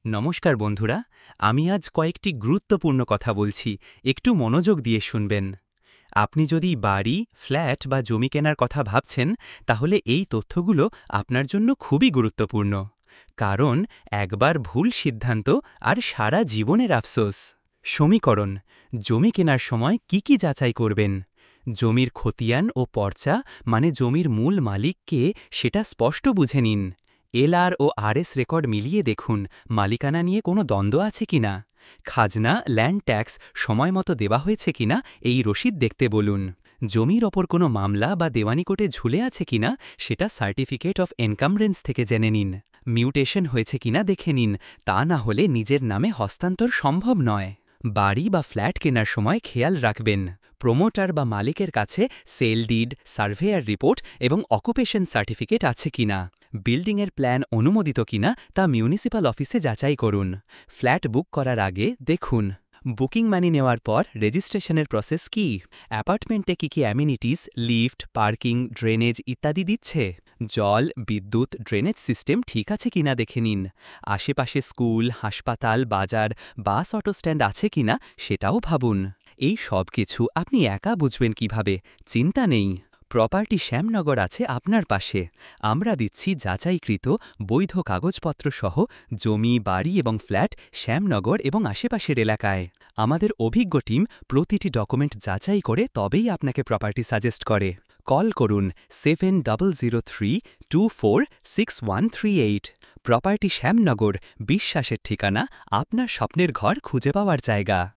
নমস্কার বন্ধুরা, আমি আজ কয়েকটি গুরুত্বপূর্ণ কথা বলছি, একটু মনোযোগ দিয়ে শুনবেন। আপনি যদি বাড়ি, ফ্ল্যাট বা জমি কেনার কথা ভাবছেন, তাহলে এই তথ্যগুলো আপনার জন্য খুবই গুরুত্বপূর্ণ। কারণ একবার ভুল সিদ্ধান্ত আর সারা জীবনের আফসোস। সমীকরণ: জমি কেনার সময় কি যাচাই করবেন? জমির খতিয়ান ও পর্চা, মানে জমির মূল মালিক কে, সেটা স্পষ্ট বুঝে নিন। এলআর ও আরএস রেকর্ড মিলিয়ে দেখুন মালিকানা নিয়ে কোনো দ্বন্দ্ব আছে কিনা। খাজনা, ল্যান্ড ট্যাক্স সময়মতো দেওয়া হয়েছে কিনা এই রসিদ দেখতে বলুন। জমির ওপর কোনো মামলা বা দেওয়ানি কোর্টে ঝুলে আছে কিনা সেটা সার্টিফিকেট অফ এনকামরেন্স থেকে জেনে নিন। মিউটেশন হয়েছে কিনা দেখে নিন, তা না হলে নিজের নামে হস্তান্তর সম্ভব নয়। বাড়ি বা ফ্ল্যাট কেনার সময় খেয়াল রাখবেন প্রোমোটার বা মালিকের কাছে সেল ডিড, সার্ভেয়ার রিপোর্ট এবং অকুপেশন সার্টিফিকেট আছে কিনা। বিল্ডিংয়ের প্ল্যান অনুমোদিত কিনা তা মিউনিসিপ্যাল অফিসে যাচাই করুন। ফ্ল্যাট বুক করার আগে দেখুন বুকিং মানি নেওয়ার পর রেজিস্ট্রেশনের প্রসেস কি, অ্যাপার্টমেন্টে কি অ্যামিনিটিস, লিফট, পার্কিং, ড্রেনেজ ইত্যাদি দিচ্ছে। জল, বিদ্যুৎ, ড্রেনেজ সিস্টেম ঠিক আছে কিনা দেখে নিন। আশেপাশে স্কুল, হাসপাতাল, বাজার, বাস, অটো স্ট্যান্ড আছে কিনা সেটাও ভাবুন। এই সব কিছু আপনি একা বুঝবেন কিভাবে, চিন্তা নেই। প্রপার্টি শ্যামনগর আছে আপনার পাশে। আমরা দিচ্ছি যাচাইকৃত বৈধ কাগজপত্র সহ জমি, বাড়ি এবং ফ্ল্যাট শ্যামনগর এবং আশেপাশের এলাকায়। আমাদের অভিজ্ঞ টিম প্রতিটি ডকুমেন্ট যাচাই করে তবেই আপনাকে প্রপার্টি সাজেস্ট করে। কল করুন 7003246138। প্রপার্টি শ্যামনগর, বিশ্বাসের ঠিকানা, আপনার স্বপ্নের ঘর খুঁজে পাওয়ার জায়গা।